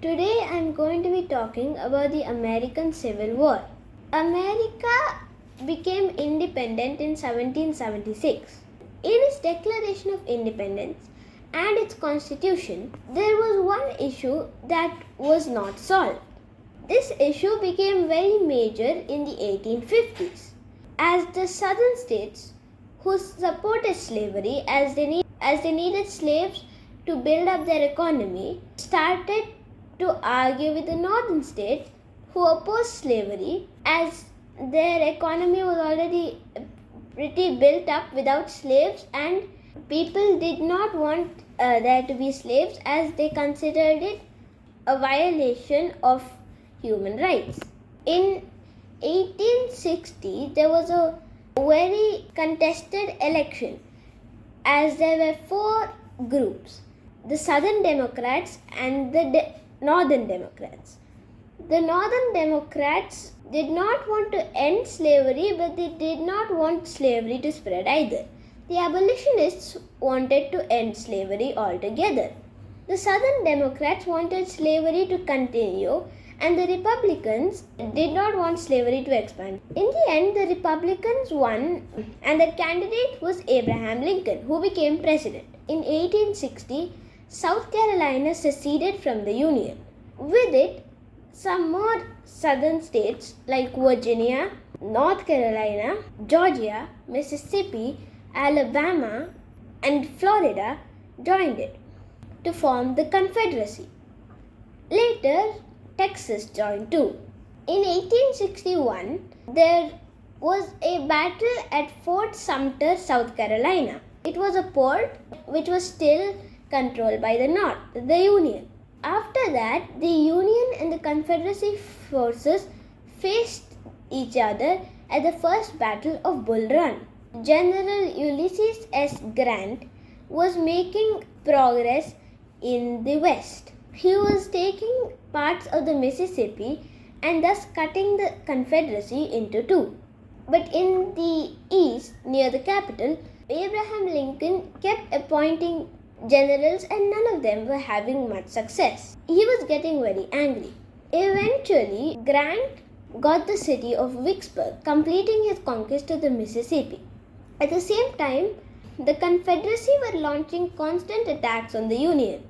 Today I'm going to be talking about the American Civil War. America became independent in 1776. In its Declaration of Independence and its Constitution, there was one issue that was not solved. This issue became very major in the 1850s as the southern states who supported slavery as they needed slaves to build up their economy started to argue with the northern states who opposed slavery as their economy was already pretty built up without slaves and people did not want there to be slaves as they considered it a violation of human rights. In 1860, there was a very contested election as there were four groups, the Southern Democrats and the Northern Democrats. The Northern Democrats did not want to end slavery, but they did not want slavery to spread either. The abolitionists wanted to end slavery altogether. The Southern Democrats wanted slavery to continue, and the Republicans did not want slavery to expand. In the end, the Republicans won, and their candidate was Abraham Lincoln, who became president. In 1860, South Carolina seceded from the Union. With it, some more southern states like Virginia, North Carolina, Georgia, Mississippi, Alabama, and Florida joined it to form the Confederacy. Later, Texas joined too. In 1861, there was a battle at Fort Sumter, South Carolina. It was a port which was still controlled by the North, the Union. After that, the Union and the Confederacy forces faced each other at the First Battle of Bull Run. General Ulysses S. Grant was making progress in the West. He was taking parts of the Mississippi and thus cutting the Confederacy into two. But in the East, near the capital, Abraham Lincoln kept appointing generals and none of them were having much success. He was getting very angry. Eventually, Grant got the city of Vicksburg, completing his conquest of the Mississippi. At the same time, the Confederacy were launching constant attacks on the Union,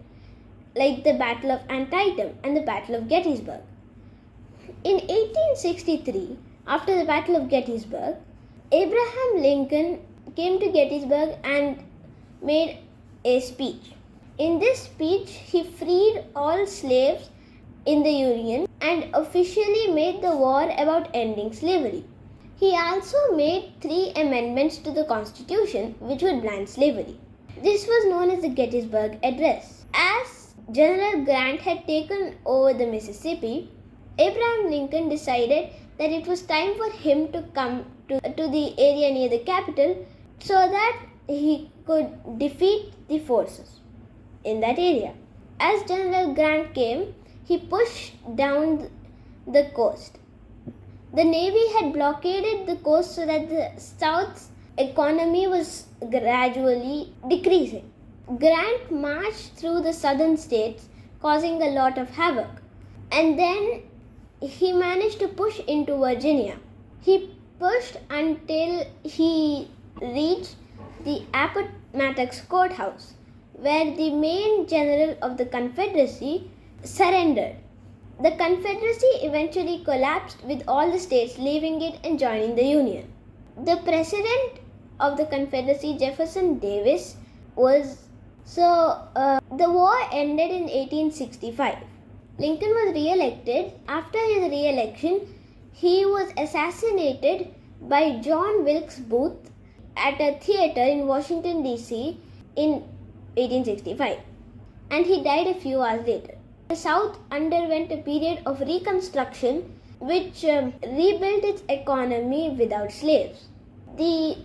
like the Battle of Antietam and the Battle of Gettysburg. In 1863, after the Battle of Gettysburg, Abraham Lincoln came to Gettysburg and made a speech. In this speech, he freed all slaves in the Union and officially made the war about ending slavery. He also made 3 amendments to the Constitution which would ban slavery. This was known as the Gettysburg Address. As General Grant had taken over the Mississippi, Abraham Lincoln decided that it was time for him to come to the area near the capital so that he could defeat the forces in that area. As General Grant came, he pushed down the coast. The Navy had blockaded the coast so that the South's economy was gradually decreasing. Grant marched through the southern states, causing a lot of havoc. And then he managed to push into Virginia. He pushed until he reached the Appomattox Courthouse, where the main general of the Confederacy surrendered. The Confederacy eventually collapsed with all the states leaving it and joining the Union. The president of the Confederacy, Jefferson Davis, the war ended in 1865. Lincoln was re-elected. After his re-election, he was assassinated by John Wilkes Booth at a theater in Washington, D.C. in 1865. And he died a few hours later. The South underwent a period of reconstruction which rebuilt its economy without slaves. The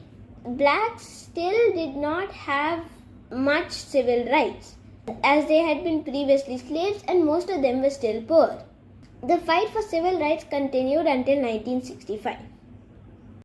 blacks still did not have much civil rights as they had been previously slaves and most of them were still poor. The fight for civil rights continued until 1965.